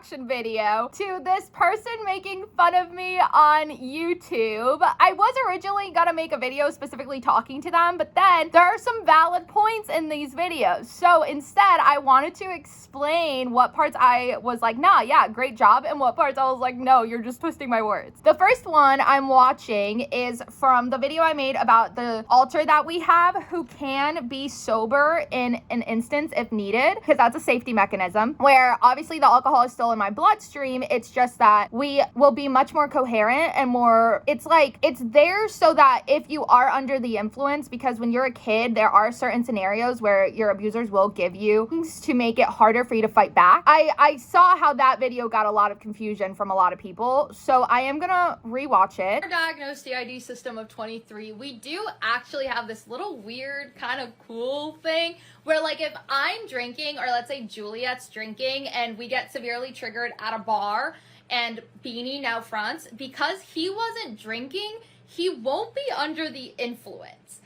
reaction video to this person making fun of me on YouTube. I was originally gonna make a video specifically talking to them, but then there are some valid points in these videos. So instead, I wanted to explain what parts I was like, nah, yeah, great job, and what parts I was like, no, you're just twisting my words. The first one I'm watching is from the video I made about the altar that we have who can be sober in an instance if needed, because that's a safety mechanism where obviously the alcohol is still in my bloodstream. It's just that we will be much more coherent and more, it's like, it's there so that if you are under the influence, because when you're a kid, there are certain scenarios where your abusers will give you things to make it harder for you to fight back. I saw how that video got a lot of confusion from a lot of people, so I am gonna rewatch it. Our diagnosed DID system of 23, we do actually have this little weird kind of cool thing where, like, if I'm drinking, or let's say Juliet's drinking and we get severely triggered at a bar and Beanie now fronts, because he wasn't drinking, he won't be under the influence.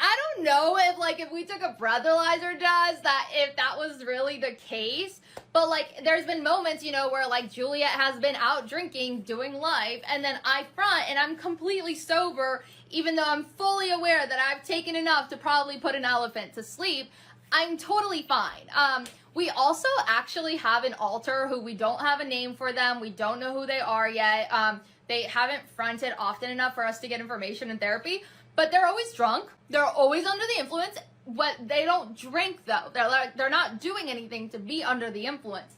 I don't know if we took a breathalyzer test, if that was really the case, but like there's been moments, you know, where like Juliet has been out drinking, doing life, and then I front and I'm completely sober, even though I'm fully aware that I've taken enough to probably put an elephant to sleep. I'm totally fine. We also actually have an alter who we don't have a name for them. We don't know who they are yet. They haven't fronted often enough for us to get information in therapy. But they're always drunk. They're always under the influence. But they don't drink, though. They're not doing anything to be under the influence.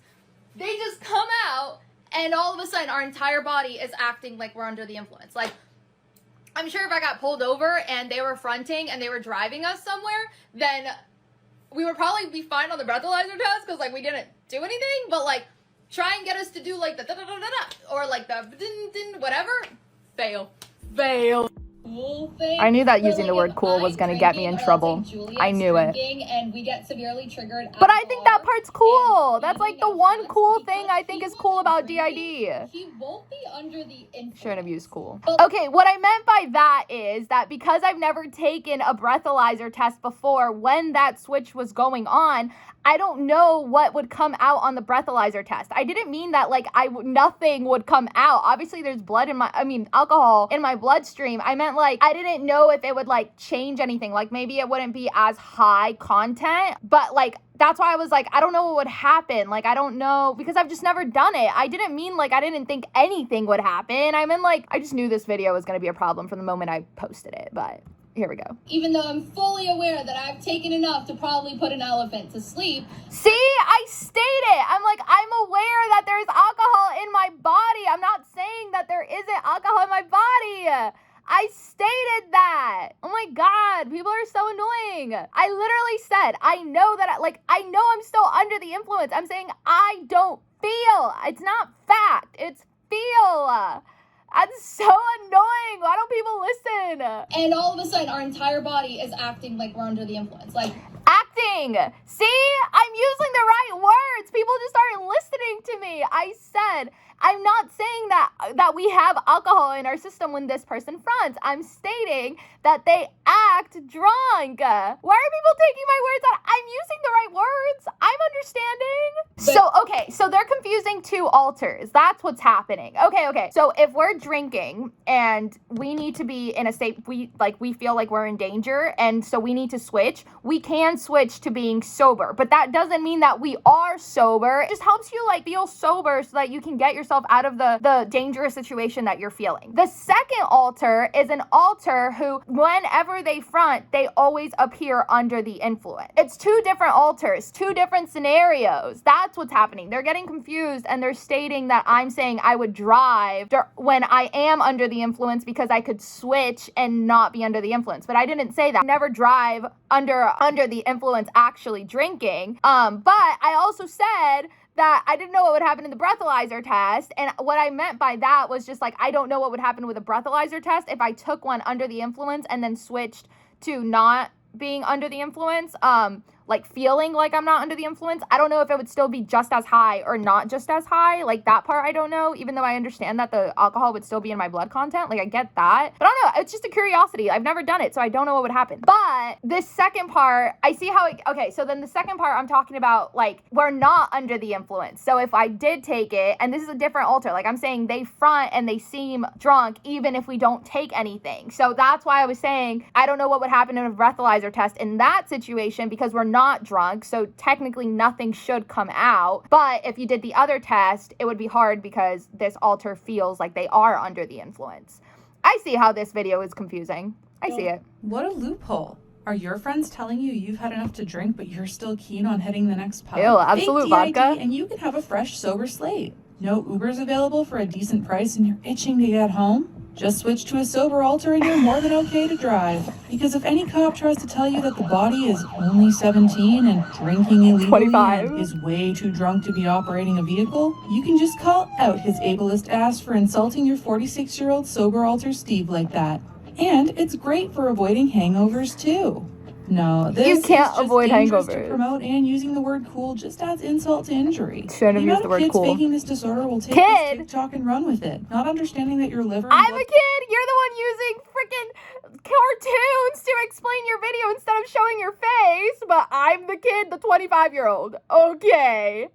They just come out, and all of a sudden, our entire body is acting like we're under the influence. Like, I'm sure if I got pulled over and they were fronting and they were driving us somewhere, then we would probably be fine on the breathalyzer test because, like, we didn't do anything. But, like, try and get us to do, like, the da-da-da-da-da, or, like, the din-din, whatever. Fail. I knew that using the word cool was going to get me in trouble. I knew it. And we get severely triggered. But I think that part's cool. That's like the one cool thing I think is cool about DID. He won't be under the influence. Shouldn't have used cool. Okay, what I meant by that is that because I've never taken a breathalyzer test before, when that switch was going on, I don't know what would come out on the breathalyzer test. I didn't mean that like nothing would come out. Obviously there's alcohol in my bloodstream. I meant like I didn't know if it would like change anything. Like maybe it wouldn't be as high content, but like that's why I was like, I don't know what would happen. Like, I don't know, because I've just never done it. I didn't mean like I didn't think anything would happen. I meant like I just knew this video was going to be a problem from the moment I posted it, but here we go. Even though I'm fully aware that I've taken enough to probably put an elephant to sleep. See, I stated, I'm like, I'm aware that there's alcohol in my body. I'm not saying that there isn't alcohol in my body. I stated that. Oh my God, people are so annoying. I literally said, I know that, I know I'm still under the influence. I'm saying I don't feel. It's not fact, it's feel. That's so annoying. Why don't people listen? And all of a sudden, our entire body is acting like we're under the influence. Like, acting. See, I'm using the right words. People just aren't listening to me. I said, I'm not saying that we have alcohol in our system when this person fronts. I'm stating that they act drunk. Why are people taking my words out? I'm using the right words. I'm understanding. So they're confusing two alters. That's what's happening. Okay. So if we're drinking and we need to be in a state, we feel like we're in danger, and so we need to switch, we can switch to being sober. But that doesn't mean that we are sober. It just helps you like feel sober so that you can get yourself out of the dangerous situation that you're feeling. The second alter is an alter who, whenever they front, they always appear under the influence. It's two different alters, two different scenarios. That's what's happening. They're getting confused and they're stating that I'm saying I would drive when I am under the influence because I could switch and not be under the influence. But I didn't say that. I never drive under the influence actually drinking. But I also said that I didn't know what would happen in the breathalyzer test. And what I meant by that was just like, I don't know what would happen with a breathalyzer test if I took one under the influence and then switched to not being under the influence. like feeling like I'm not under the influence. I don't know if it would still be just as high or not just as high. Like that part I don't know, even though I understand that the alcohol would still be in my blood content. Like I get that. But I don't know, it's just a curiosity. I've never done it, so I don't know what would happen. But this second part, I see how it, okay, so then the second part I'm talking about, like, we're not under the influence. So if I did take it, and this is a different alter, like I'm saying they front and they seem drunk even if we don't take anything. So that's why I was saying I don't know what would happen in a breathalyzer test in that situation because we're not drunk, so technically nothing should come out. But if you did the other test, it would be hard because this alter feels like they are under the influence. I see how this video is confusing. I see it. What a loophole. Are your friends telling you you've had enough to drink, but you're still keen on hitting the next pub? Ew, absolute Fake DID, vodka. and you can have a fresh, sober slate. No Ubers available for a decent price and you're itching to get home? Just switch to a sober alter and you're more than okay to drive. Because if any cop tries to tell you that the body is only 17 and drinking illegally 25 and is way too drunk to be operating a vehicle, you can just call out his ableist ass for insulting your 46-year-old sober alter Steve like that. And it's great for avoiding hangovers too. No, this You can't is just avoid dangerous hangovers. to promote, and using the word cool just adds insult to injury. Shouldn't have used the word kids cool. faking this disorder will take Kid! this TikTok and run with it, not understanding that your liver and I'm blood a kid. You're the one using freaking cartoons to explain your video instead of showing your face. But I'm the kid, the 25-year-old. Okay.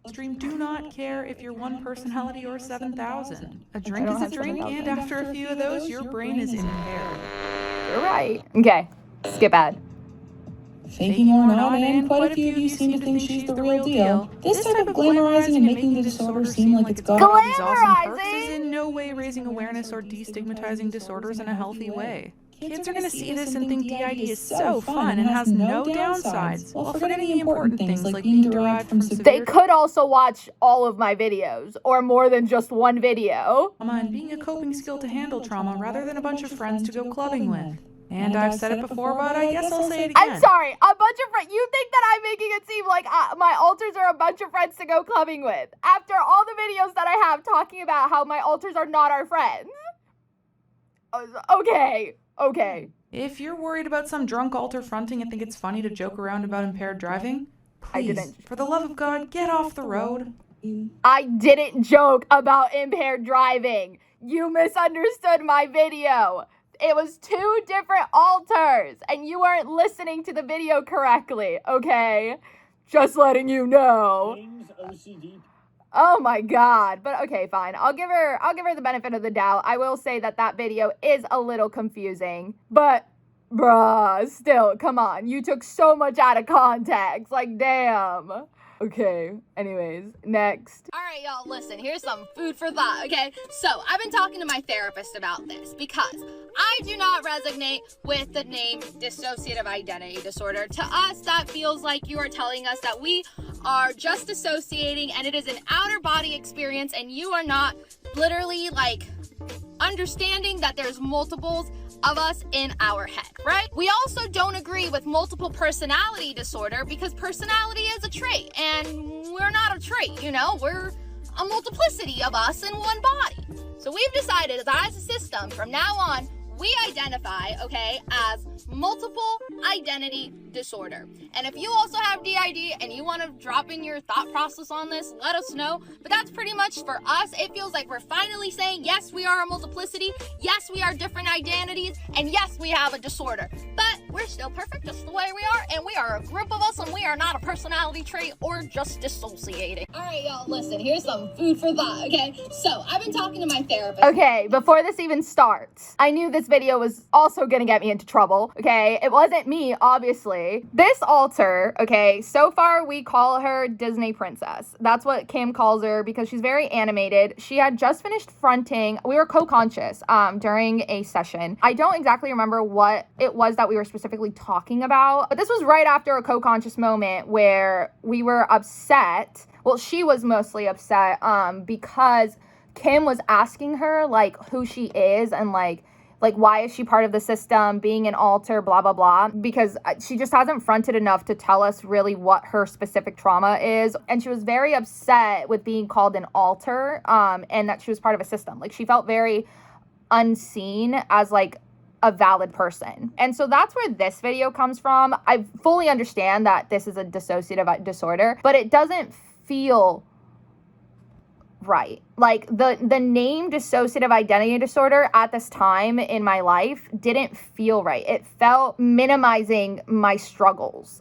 stream do not care if you're one personality or 7,000. A drink don't is a have drink, 7,000. and after a few of those, your brain is impaired. You're right. Okay. Skip ad. Faking or not, and quite a few of you seem to think she's the real deal. This type of glamorizing and making the disorder seem like it's got all these awesome perks is in no way raising awareness or destigmatizing disorders in a healthy way. Kids are going to see this and think DID is so fun and has no downsides, while forgetting the important things like being derived from severe They could also watch all of my videos or more than just one video. trauma and being a coping skill to handle trauma rather than a bunch of friends to go clubbing with. And I've said it before, but I guess I'll say it again. I'm sorry, a bunch of friends. You think that I'm making it seem like my alters are a bunch of friends to go clubbing with after all the videos that I have talking about how my alters are not our friends? Okay. If you're worried about some drunk alter fronting and think it's funny to joke around about impaired driving, I please, didn't. for the love of God, get off the road. I didn't joke about impaired driving. You misunderstood my video. It was two different alters, and you weren't listening to the video correctly, okay? Just letting you know. Oh my god. But okay, fine. I'll give her the benefit of the doubt. I will say that video is a little confusing. But bruh, still, come on. You took so much out of context. Like, damn. Okay, anyways, next. All right, y'all, listen, here's some food for thought, okay? So, I've been talking to my therapist about this because I do not resonate with the name dissociative identity disorder. To us, that feels like you are telling us that we are just associating and it is an outer body experience and you are not literally like understanding that there's multiples of us in our head, right? We also don't agree with multiple personality disorder because personality is a trait and we're not a trait, you know? We're a multiplicity of us in one body. So we've decided that as a system, from now on, we identify, okay, as multiple identity disorder. And if you also have DID and you want to drop in your thought process on this, let us know. But that's pretty much for us. It feels like we're finally saying, yes, we are a multiplicity. Yes, we are different identities. And yes, we have a disorder. But we're still perfect just the way we are. And we are a group of us and we are not a personality trait or just dissociating. All right, y'all, listen, here's some food for thought, okay? So I've been talking to my therapist. Okay, before this even starts, I knew this video was also gonna get me into trouble, okay? It wasn't me, obviously. This alter, okay, so far we call her Disney Princess. That's what Kim calls her because she's very animated. She had just finished fronting. We were co-conscious during a session. I don't exactly remember what it was that we were specifically talking about, but this was right after a co-conscious moment where we were upset. Well, she was mostly upset because Kim was asking her like who she is and like why is she part of the system, being an alter, blah blah blah, because she just hasn't fronted enough to tell us really what her specific trauma is. And she was very upset with being called an alter and that she was part of a system. Like she felt very unseen as like a valid person. And so that's where this video comes from. I fully understand that this is a dissociative disorder, but it doesn't feel right. Like the name dissociative identity disorder at this time in my life didn't feel right. It felt minimizing my struggles,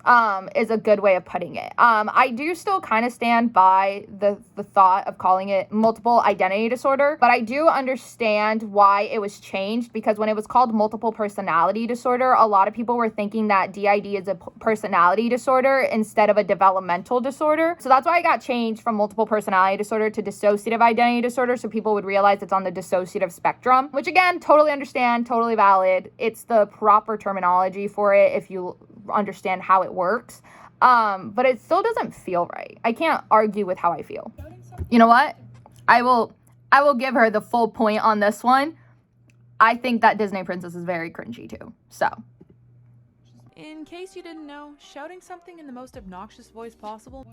is a good way of putting it. I do still kind of stand by the thought of calling it multiple identity disorder, but I do understand why it was changed, because when it was called multiple personality disorder, a lot of people were thinking that DID is a personality disorder instead of a developmental disorder. So that's why I got changed from multiple personality disorder to dissociative identity disorder, so people would realize it's on the dissociative spectrum, which again, totally understand, totally valid. It's the proper terminology for it if you understand how it works. But it still doesn't feel right. I can't argue with how I feel. You know what? I will give her the full point on this one. I think that Disney princess is very cringy too. So. In case you didn't know, shouting something in the most obnoxious voice possible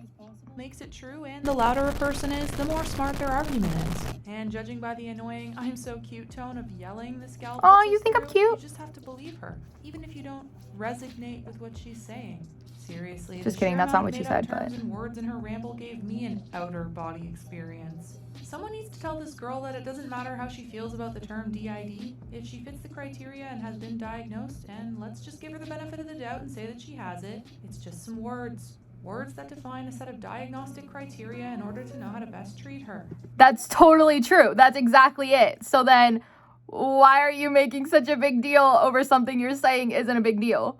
makes it true, and the louder a person is, the more smart their argument is. And judging by the annoying "I'm so cute" tone of yelling this gal puts Oh, you us think I'm through, cute? You just have to believe her, even if you don't resonate with what she's saying. Seriously, Just the kidding, sheer that's not amount what of she said, made-up terms but- and words in her ramble gave me an outer body experience. Someone needs to tell this girl that it doesn't matter how she feels about the term DID. If she fits the criteria and has been diagnosed, and let's just give her the benefit of the doubt and say that she has it, it's just some words. Words that define a set of diagnostic criteria in order to know how to best treat her. That's totally true. That's exactly it. So then why are you making such a big deal over something you're saying isn't a big deal?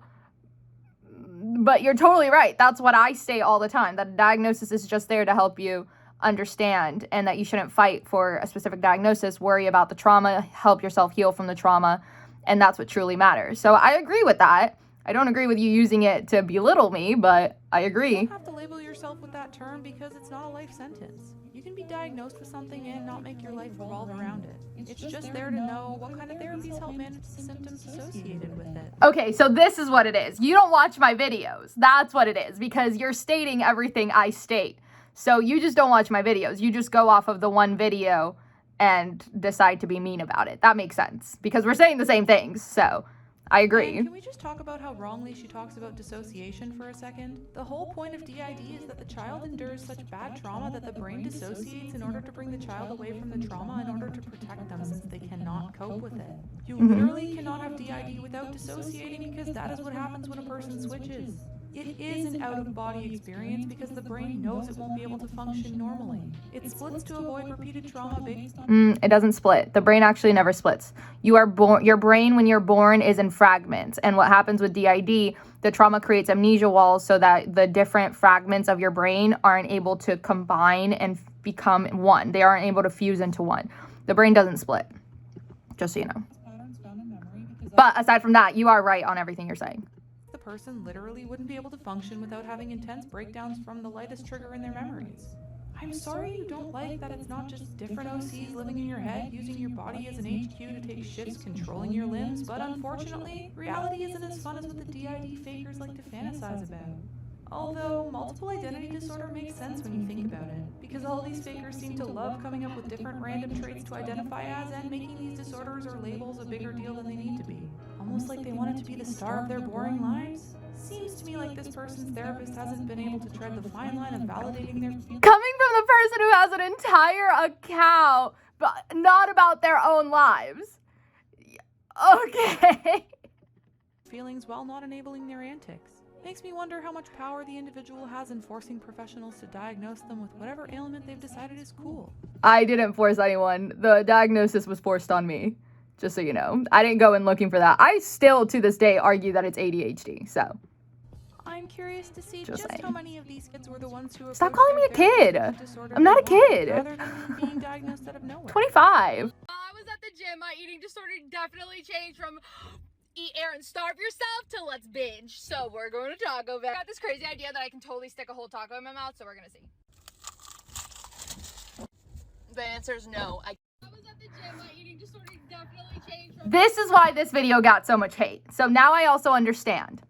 But you're totally right. That's what I say all the time, that a diagnosis is just there to help you understand, and that you shouldn't fight for a specific diagnosis. Worry about the trauma, help yourself heal from the trauma, and that's what truly matters. So I agree with that. I don't agree with you using it to belittle me, but I You agree. don't have to label yourself with that term because it's not a life sentence. You can be diagnosed with something and not make your life revolve around it. It's just there to know what kind of therapies help manage the symptoms associated with it. Okay, so this is what it is. You don't watch my videos. That's what it is, because you're stating everything I state. So you just don't watch my videos. You just go off of the one video and decide to be mean about it. That makes sense, because we're saying the same things. So I agree. And can we just talk about how wrongly she talks about dissociation for a second? The whole point of DID is that the child endures such bad trauma that the brain dissociates in order to bring the child away from the trauma in order to protect them, since they cannot cope with it. You literally cannot have DID without dissociating, because that is what happens when a person switches. It is an out-of-body experience because the brain knows it won't be able to function normally. It splits to avoid repeated trauma based on... It doesn't split. The brain actually never splits. You are born. Your brain, when you're born, is in fragments. And what happens with DID, the trauma creates amnesia walls so that the different fragments of your brain aren't able to combine and become one. They aren't able to fuse into one. The brain doesn't split, just so you know. But aside from that, you are right on everything you're saying. The person literally wouldn't be able to function without having intense breakdowns from the lightest trigger in their memories. I'm sorry you don't like that it's not just different OCs living in your head, using your body as an HQ to take shifts controlling your limbs, but unfortunately, reality isn't as fun as what the DID fakers like to fantasize about. Although, multiple identity disorder makes sense when you think about it, because all these fakers seem to love coming up with different random traits to identify as and making these disorders or labels a bigger deal than they need to be. Almost like they want it to be the star of their boring lives. Seems to me like this person's therapist hasn't been able to tread the fine line of validating their... Coming from the person who has an entire account, but not about their own lives. Okay. feelings while not enabling their antics. Makes me wonder how much power the individual has in forcing professionals to diagnose them with whatever ailment they've decided is cool. I didn't force anyone. The diagnosis was forced on me, just so you know. I didn't go in looking for that. I still, to this day, argue that it's ADHD, so. I'm curious to see Just just saying. how many of these kids were the ones who Stop approached calling me a their therapist kid. with the disorder I'm not a they want, kid. rather than being diagnosed out of nowhere. 25. While I was at the gym, my eating disorder definitely changed from eat air and starve yourself to let's binge. So we're going to Taco Bell. I got this crazy idea that I can totally stick a whole taco in my mouth, so we're gonna see. The answer is no. I was at the gym, my eating disorder definitely changed from... This is why this video got so much hate. So now I also understand.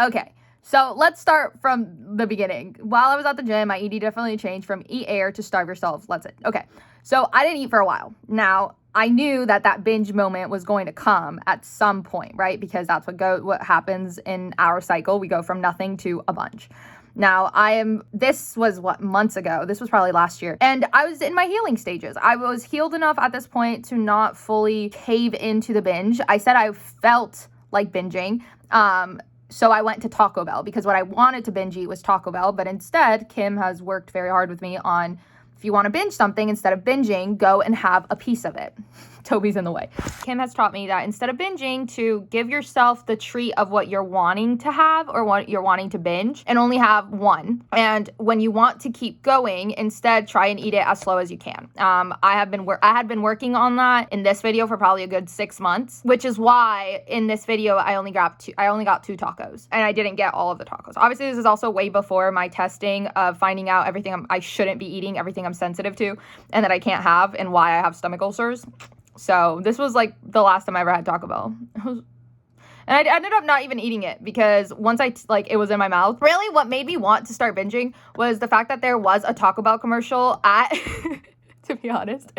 Okay, so let's start from the beginning. While I was at the gym, my ED definitely changed from eat air to starve yourself. Let's it. Okay, so I didn't eat for a while. Now, I knew that that binge moment was going to come at some point, right? Because that's what happens in our cycle. We go from nothing to a bunch. Now, this was months ago. This was probably last year. And I was in my healing stages. I was healed enough at this point to not fully cave into the binge. I said I felt like binging. So I went to Taco Bell because what I wanted to binge eat was Taco Bell. But instead, Kim has worked very hard with me on, if you want to binge something, instead of binging, go and have a piece of it. Toby's in the way. Kim has taught me that instead of binging, to give yourself the treat of what you're wanting to have or what you're wanting to binge and only have one. And when you want to keep going, instead try and eat it as slow as you can. I had been working on that in this video for probably a good 6 months, which is why in this video I only got 2 tacos and I didn't get all of the tacos. Obviously, this is also way before my testing of finding out everything I shouldn't be eating, everything I'm sensitive to and that I can't have, and why I have stomach ulcers. So this was like the last time I ever had Taco Bell. And I ended up not even eating it because once it was in my mouth. Really, what made me want to start binging was the fact that there was a Taco Bell commercial at, to be honest,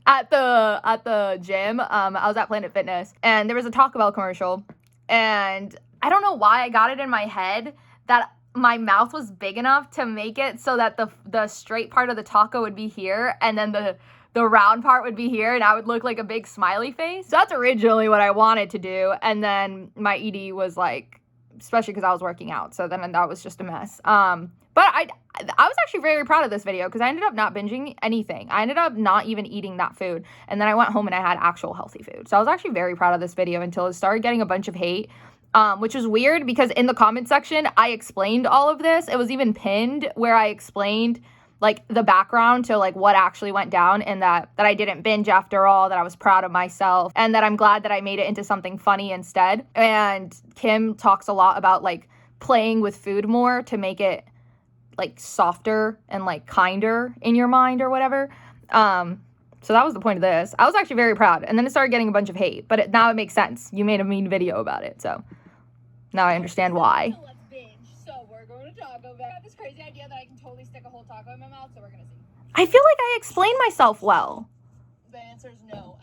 at the gym. I was at Planet Fitness and there was a Taco Bell commercial. And I don't know why I got it in my head that my mouth was big enough to make it so that the straight part of the taco would be here and then the round part would be here and I would look like a big smiley face. So that's originally what I wanted to do. And then my ED was like, especially because I was working out. So then that was just a mess. But I was actually very proud of this video because I ended up not binging anything. I ended up not even eating that food. And then I went home and I had actual healthy food. So I was actually very proud of this video until it started getting a bunch of hate. Which was weird because in the comment section, I explained all of this. It was even pinned where I explained like the background to like what actually went down and that I didn't binge after all, that I was proud of myself and that I'm glad that I made it into something funny instead. And Kim talks a lot about like playing with food more to make it like softer and like kinder in your mind or whatever. So that was the point of this. I was actually very proud. And then it started getting a bunch of hate, but now it makes sense. You made a mean video about it. So now I understand why. Let's binge. So we're going to Taco Bell. I have this crazy idea that I can totally stick a whole taco in my mouth, so we're going to see. I feel like I explained myself well. The answer is no.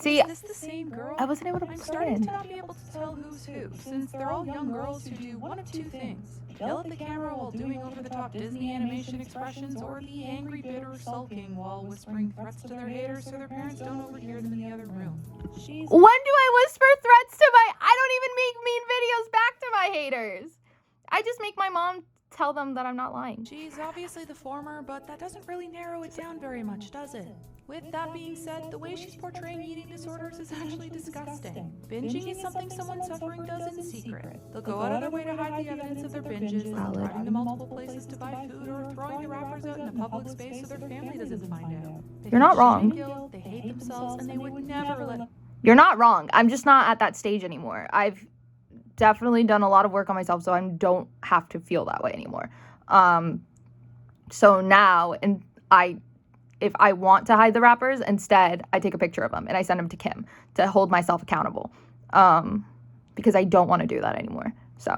See, is this the same girl? I wasn't able to I'm put starting in. to not be able to tell who's who, since they're all young girls who do one of two things. Yell at the camera while doing over-the-top Disney animation expressions, or be angry, bitter, sulking while whispering threats to their haters so their parents don't overhear them in the other room. When do I whisper threats to I don't even make mean videos back to my haters. I just make my mom tell them that I'm not lying. She's obviously the former, but that doesn't really narrow it down very much, does it? With that being said, the way she's portraying eating disorders is actually disgusting. Binging is something someone suffering does in secret. They'll go out of their way to hide the evidence of their binges, like driving to multiple places to buy food or throwing the wrappers out in a public space so their family doesn't find out. You're not wrong. Guilt, they hate themselves, and they would never let... You're not wrong. I'm just not at that stage anymore. I've definitely done a lot of work on myself, so I don't have to feel that way anymore. So now, if I want to hide the wrappers, instead, I take a picture of them and I send them to Kim to hold myself accountable. Because I don't want to do that anymore. So,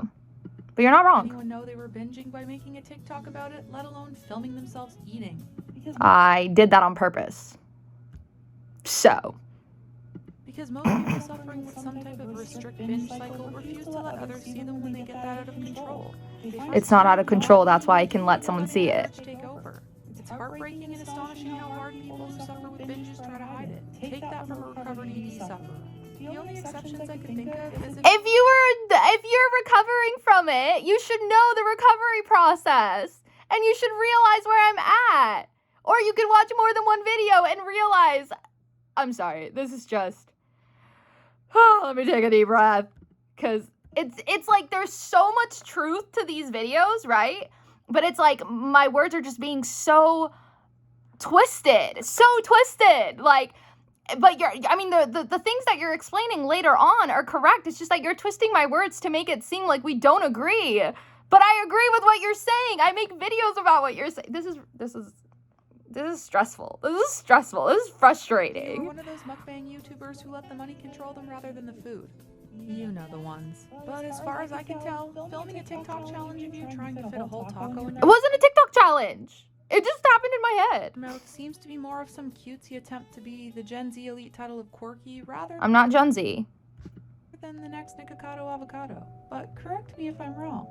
but you're not wrong. Anyone know they were binging by making a TikTok about it, let alone filming themselves eating? I did that on purpose. So. Because most people suffering with some type of restrict binge cycle refuse to let others see them when they get that out of control. It's not out of control, that's why I can let someone see it. Take over. It's heartbreaking and astonishing how hard people who suffer with binges try to hide it. Take that from a recovered ED sufferer. The only exceptions I could think of is if you're recovering from it, you should know the recovery process. And you should realize where I'm at. Or you could watch more than one video and realize, I'm sorry, this is just... let me take a deep breath, because it's like there's so much truth to these videos, right? But it's like my words are just being so twisted, like, but the things that you're explaining later on are correct. It's just that you're twisting my words to make it seem like we don't agree, but I agree with what you're saying. I make videos about what you're saying. This is stressful. This is stressful. This is frustrating. You're one of those mukbang YouTubers who let the money control them rather than the food. You know the ones. But as far as I can tell, filming a TikTok challenge of you trying to fit a whole taco in It wasn't a TikTok challenge. It just happened in my head. Mouth seems to be more of some cutesy attempt to be the Gen Z elite title of quirky rather I'm not Gen Z. than the next Nikocado Avocado. But correct me if I'm wrong.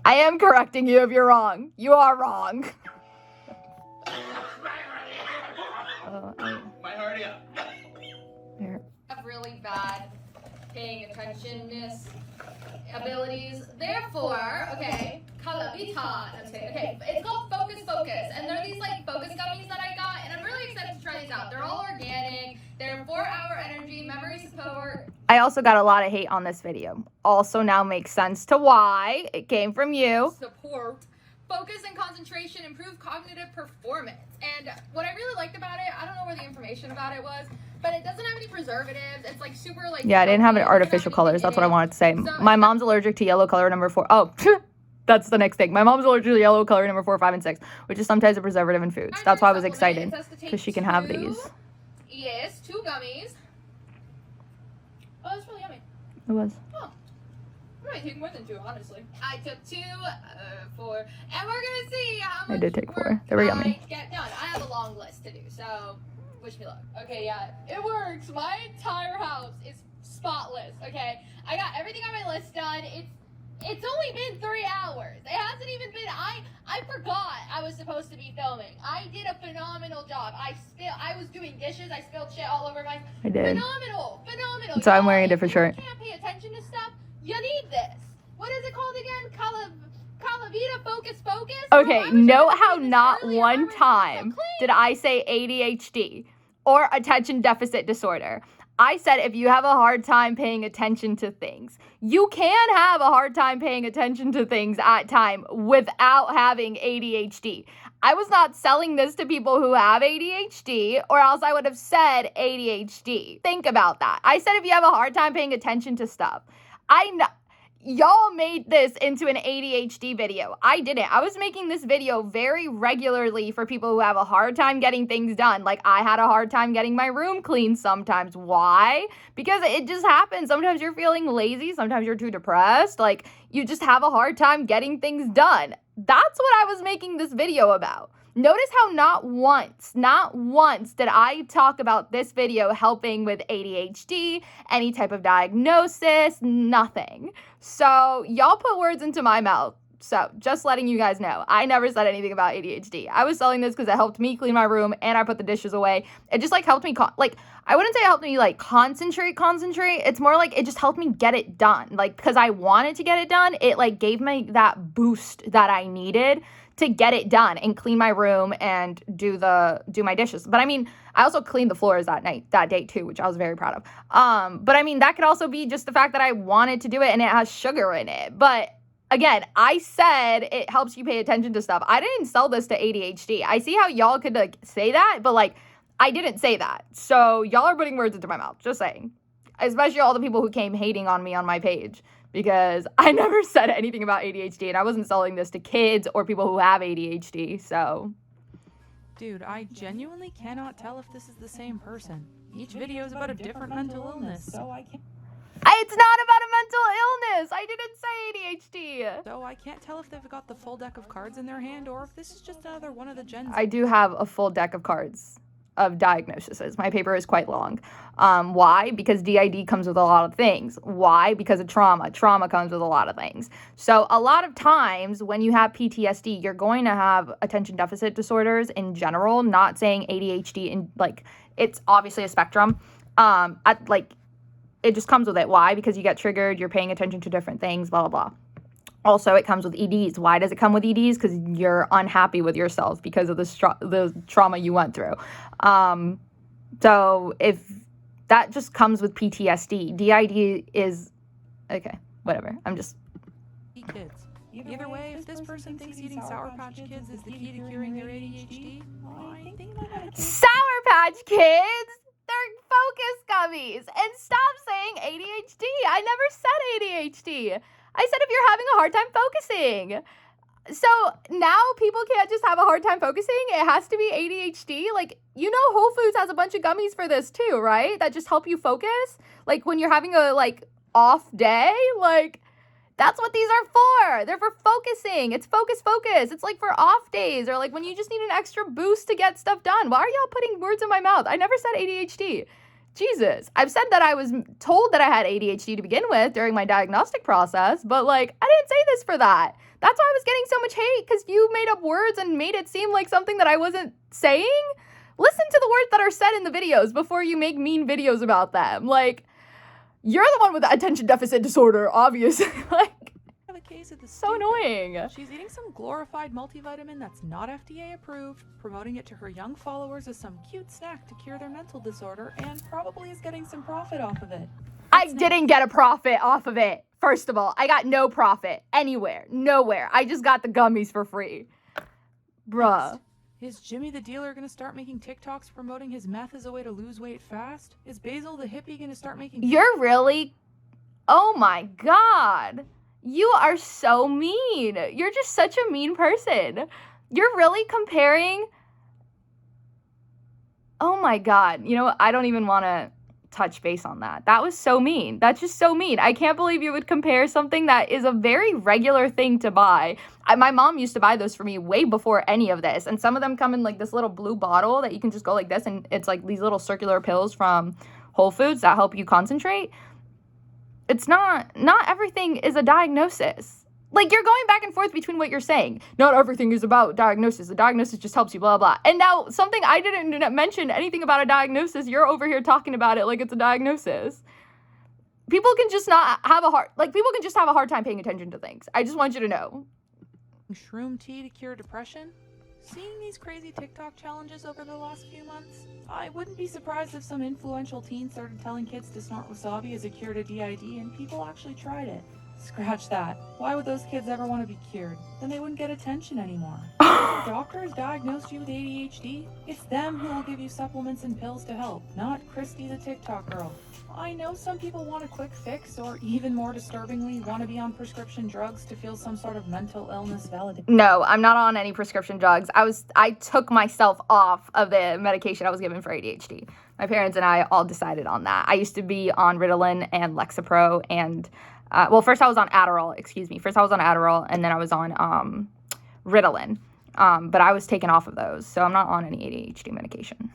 I am correcting you if you're wrong. You are wrong. My hernia. Here. Have really bad paying attentionness abilities. Therefore, okay, Calavita. I'm kidding. Okay, it's called Focus, and they're these like focus gummies that I got, and I'm really excited to try these out. They're all organic. They're 4-hour energy, memory support. I also got a lot of hate on this video. Also now makes sense to why it came from you. Support. Focus and concentration, improve cognitive performance. And what I really liked about it, I don't know where the information about it was, but it doesn't have any preservatives. It's like super like... Yeah, I didn't have any healthy. It doesn't artificial have colors. anything That's in what I it. wanted to say. So My mom's allergic to yellow color number 4. Oh, that's the next thing. My mom's allergic to yellow color number 4, 5, and 6, which is sometimes a preservative in foods. That's why I was excited, because she can have these. Yes, 2 gummies. Oh, that's really yummy. It was. Oh. I might take more than 2, honestly. I took 2, 4, and we're gonna see how much I did take work 4. They were yummy. I get done. I have a long list to do, so wish me luck. Okay, yeah, it works. My entire house is spotless. Okay, I got everything on my list done. It's only been 3 hours. It hasn't even been. I forgot I was supposed to be filming. I did a phenomenal job. I was doing dishes. I spilled shit all over my. I did. Phenomenal. So I'm Y'all, wearing a if different you shirt. Can't pay attention to stuff. You need this. What is it called again? Calavita Focus. Okay, I was note trying to how do this not earlier. one I was so time clean. did I say ADHD or attention deficit disorder. I said if you have a hard time paying attention to things, you can have a hard time paying attention to things at time without having ADHD. I was not selling this to people who have ADHD, or else I would have said ADHD. Think about that. I said if you have a hard time paying attention to stuff. Y'all made this into an ADHD video. I didn't. I was making this video very regularly for people who have a hard time getting things done. Like, I had a hard time getting my room clean sometimes. Why? Because it just happens. Sometimes you're feeling lazy. Sometimes you're too depressed. Like, you just have a hard time getting things done. That's what I was making this video about. Notice how not once did I talk about this video helping with ADHD, any type of diagnosis, nothing. So y'all put words into my mouth. So just letting you guys know, I never said anything about ADHD. I was selling this because it helped me clean my room and I put the dishes away. It just like helped me, I wouldn't say it helped me like concentrate. It's more like it just helped me get it done. Like, because I wanted to get it done, it like gave me that boost that I needed to get it done and clean my room and do my dishes. But I mean, I also cleaned the floors that day too, which I was very proud of. But I mean, that could also be just the fact that I wanted to do it and it has sugar in it. But again, I said it helps you pay attention to stuff. I didn't sell this to ADHD. I see how y'all could like say that, but like I didn't say that. So y'all are putting words into my mouth, just saying. Especially all the people who came hating on me on my page. Because I never said anything about ADHD and I wasn't selling this to kids or people who have ADHD, so. Dude, I genuinely cannot tell if this is the same person. Each video is about a different mental illness, so I can't... It's not about a mental illness! I didn't say ADHD! So I can't tell if they've got the full deck of cards in their hand or if this is just another one of the Gen Z... I do have a full deck of cards of diagnoses. My paper is quite long. Why? Because DID comes with a lot of things. Why? Because of trauma. Trauma comes with a lot of things. So a lot of times when you have PTSD, you're going to have attention deficit disorders in general, not saying ADHD, and like it's obviously a spectrum. It just comes with it. Why? Because you get triggered, you're paying attention to different things, blah, blah, blah. Also, it comes with EDs. Why does it come with EDs? Because you're unhappy with yourself because of the trauma you went through. So if that just comes with PTSD, DID is, okay, whatever. I'm just. Kids. Either way, if this person thinks eating Sour Patch Kids is the key to curing their ADHD, I think they might have a Sour Patch Kids? They're focus gummies. And stop saying ADHD. I never said ADHD. I said if you're having a hard time focusing. So now people can't just have a hard time focusing. It has to be ADHD. Like, you know, Whole Foods has a bunch of gummies for this too, right? That just help you focus. Like when you're having a like off day, like That's what these are for. They're for focusing. It's focus. It's like for off days or like when you just need an extra boost to get stuff done. Why are y'all putting words in my mouth? I never said ADHD. Jesus. I've said that I was told that I had ADHD to begin with during my diagnostic process, but like I didn't say this for that. That's why I was getting so much hate, because you made up words and made it seem like something that I wasn't saying. Listen to the words that are said in the videos before you make mean videos about them. Like, you're the one with the attention deficit disorder, obviously. Like, A case of the so annoying. She's eating some glorified multivitamin that's not FDA approved, promoting it to her young followers as some cute snack to cure their mental disorder, and probably is getting some profit off of it. I didn't get a profit off of it. First of all, I got no profit anywhere, nowhere. I just got the gummies for free. Bruh. Is Jimmy the dealer gonna start making TikToks promoting his meth as a way to lose weight fast? Is Basil the hippie gonna start making... You're really... Oh my God. You are so mean. You're just such a mean person. You're really comparing... Oh my God. You know what? I don't even want to touch base on that. That was so mean. That's just so mean. I can't believe you would compare something that is a very regular thing to buy. My mom used to buy those for me way before any of this. And some of them come in like this little blue bottle that you can just go like this. And it's like these little circular pills from Whole Foods that help you concentrate. It's not everything is a diagnosis. Like, you're going back and forth between what you're saying. Not everything is about diagnosis. The diagnosis just helps you, blah, blah. And now something I didn't mention anything about a diagnosis, you're over here talking about it like it's a diagnosis. People can just not have people can just have a hard time paying attention to things. I just want you to know. Shroom tea to cure depression? Seeing these crazy TikTok challenges over the last few months, I wouldn't be surprised if some influential teen started telling kids to snort wasabi as a cure to DID and people actually tried it. Scratch that. Why would those kids ever want to be cured? Then they wouldn't get attention anymore. If your doctors diagnosed you with ADHD, it's them who will give you supplements and pills to help, not Christy the TikTok girl. I know some people want a quick fix, or even more disturbingly, want to be on prescription drugs to feel some sort of mental illness validation. No, I'm not on any prescription drugs. I took myself off of the medication I was given for ADHD. My parents and I all decided on that. I used to be on Ritalin and Lexapro and first I was on Adderall, and then I was on Ritalin. But I was taken off of those, so I'm not on any ADHD medication.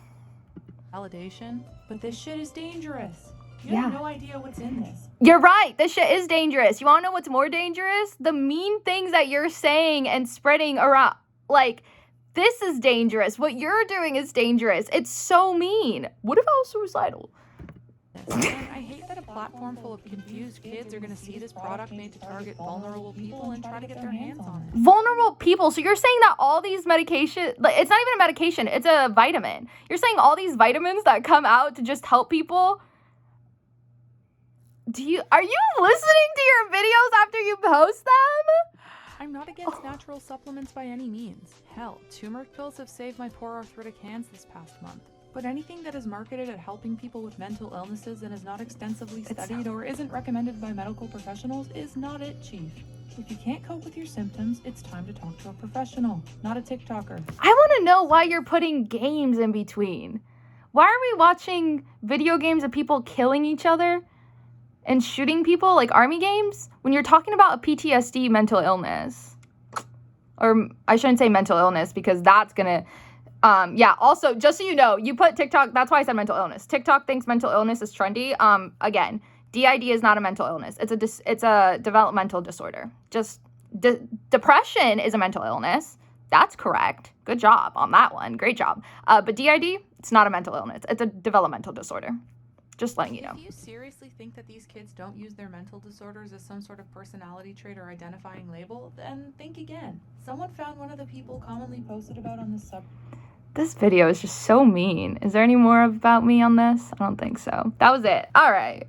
Validation? But this shit is dangerous. You Yeah. have no idea what's in this. You're right. This shit is dangerous. You want to know what's more dangerous? The mean things that you're saying and spreading around. Like, this is dangerous. What you're doing is dangerous. It's so mean. What if I was suicidal? And I hate that a platform full of confused kids are going to see this product made to target vulnerable people and try to get their hands on it. Vulnerable people. So you're saying that all these medication, like, it's not even a medication, it's a vitamin. You're saying all these vitamins that come out to just help people. Are you listening to your videos after you post them? I'm not against natural supplements by any means. Hell, turmeric pills have saved my poor arthritic hands this past month. But anything that is marketed at helping people with mental illnesses and is not extensively studied or isn't recommended by medical professionals is not it, Chief. If you can't cope with your symptoms, it's time to talk to a professional, not a TikToker. I want to know why you're putting games in between. Why are we watching video games of people killing each other and shooting people like army games when you're talking about a PTSD mental illness? Or I shouldn't say mental illness because that's gonna... also, just so you know, you put TikTok, that's why I said mental illness. TikTok thinks mental illness is trendy. Again, DID is not a mental illness. It's a developmental disorder. Just depression is a mental illness. That's correct. Good job on that one. Great job. But DID, it's not a mental illness. It's a developmental disorder. Just letting you know. If you seriously think that these kids don't use their mental disorders as some sort of personality trait or identifying label, then think again. Someone found one of the people commonly posted about on this This video is just so mean. Is there any more about me on this? I don't think so. That was it. All right.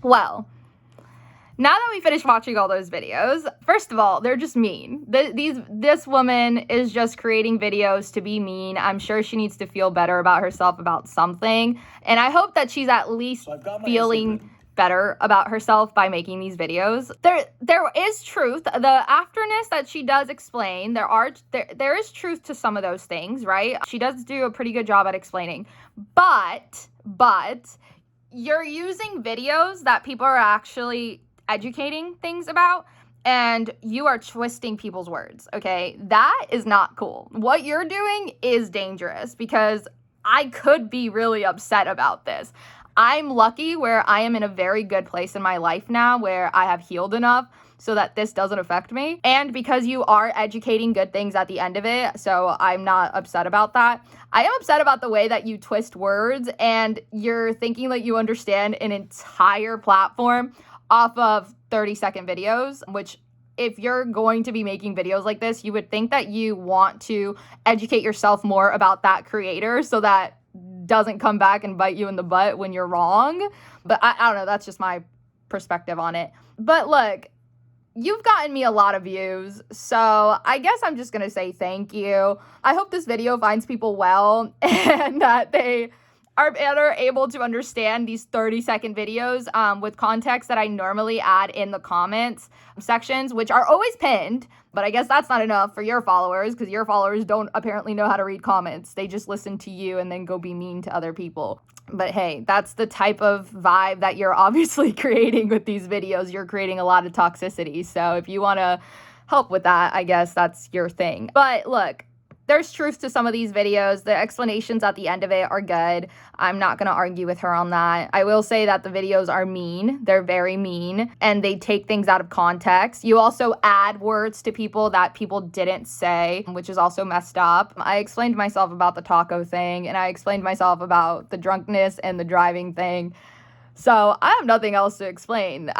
Well, now that we finished watching all those videos, first of all, they're just mean. This woman is just creating videos to be mean. I'm sure she needs to feel better about herself about something. And I hope that she's at least feeling better about herself by making these videos. There is truth. The afterness that she does explain, there is truth to some of those things, right? She does do a pretty good job at explaining. But you're using videos that people are actually educating things about and you are twisting people's words, okay? That is not cool. What you're doing is dangerous because I could be really upset about this. I'm lucky where I am in a very good place in my life now where I have healed enough so that this doesn't affect me. And because you are educating good things at the end of it, so I'm not upset about that. I am upset about the way that you twist words and you're thinking that you understand an entire platform off of 30-second videos, which if you're going to be making videos like this, you would think that you want to educate yourself more about that creator so that doesn't come back and bite you in the butt when you're wrong. But I don't know, that's just my perspective on it. But look, you've gotten me a lot of views, so I guess I'm just gonna say thank you. I hope this video finds people well and that they are better able to understand these 30-second videos with context that I normally add in the comments sections, which are always pinned. But I guess that's not enough for your followers because your followers don't apparently know how to read comments. They just listen to you and then go be mean to other people. But hey, that's the type of vibe that you're obviously creating with these videos. You're creating a lot of toxicity. So if you want to help with that, I guess that's your thing. But look, there's truth to some of these videos. The explanations at the end of it are good. I'm not going to argue with her on that. I will say that the videos are mean. They're very mean, and they take things out of context. You also add words to people that people didn't say, which is also messed up. I explained myself about the taco thing, and I explained myself about the drunkenness and the driving thing. So I have nothing else to explain.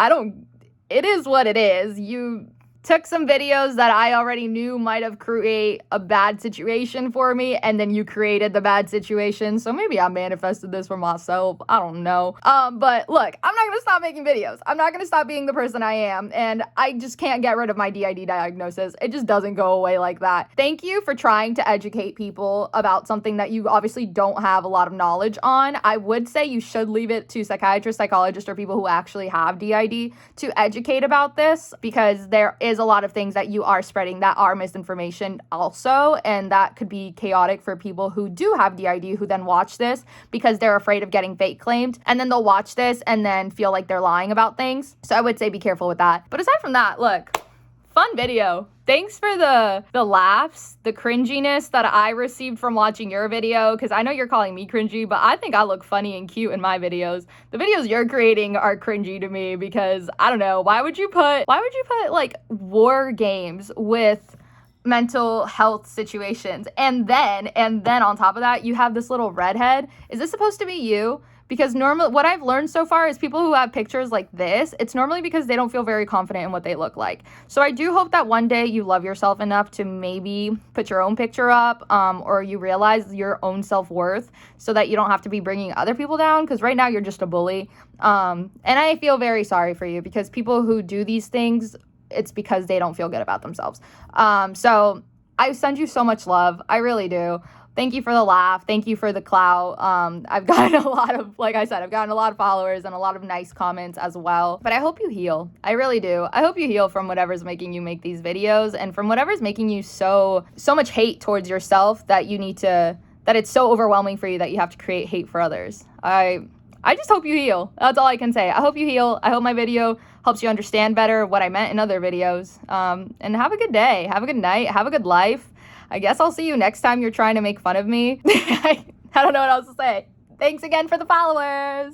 It is what it is. You took some videos that I already knew might have created a bad situation for me, and then you created the bad situation. So maybe I manifested this for myself. I don't know. But look, I'm not gonna stop making videos. I'm not gonna stop being the person I am, and I just can't get rid of my DID diagnosis. It just doesn't go away like that. Thank you for trying to educate people about something that you obviously don't have a lot of knowledge on. I would say you should leave it to psychiatrists, psychologists, or people who actually have DID to educate about this, because there is a lot of things that you are spreading that are misinformation also, and that could be chaotic for people who do have DID who then watch this because they're afraid of getting fake claimed, and then they'll watch this and then feel like they're lying about things. So I would say be careful with that. But aside from that, look, fun video. Thanks for the laughs, the cringiness that I received from watching your video, because I know you're calling me cringy, but I think I look funny and cute in my videos. The videos you're creating are cringy to me because, I don't know, why would you put like war games with mental health situations? And then on top of that, you have this little redhead. Is this supposed to be you? Because normally, what I've learned so far is people who have pictures like this, it's normally because they don't feel very confident in what they look like. So I do hope that one day you love yourself enough to maybe put your own picture up, or you realize your own self-worth so that you don't have to be bringing other people down, because right now you're just a bully. And I feel very sorry for you, because people who do these things, it's because they don't feel good about themselves. So I send you so much love. I really do. Thank you for the laugh. Thank you for the clout. I've gotten a lot of, like I said, I've gotten a lot of followers and a lot of nice comments as well. But I hope you heal. I really do. I hope you heal from whatever's making you make these videos, and from whatever's making you so much hate towards yourself that it's so overwhelming for you that you have to create hate for others. I just hope you heal. That's all I can say. I hope you heal. I hope my video helps you understand better what I meant in other videos. And have a good day. Have a good night. Have a good life. I guess I'll see you next time you're trying to make fun of me. I don't know what else to say. Thanks again for the followers.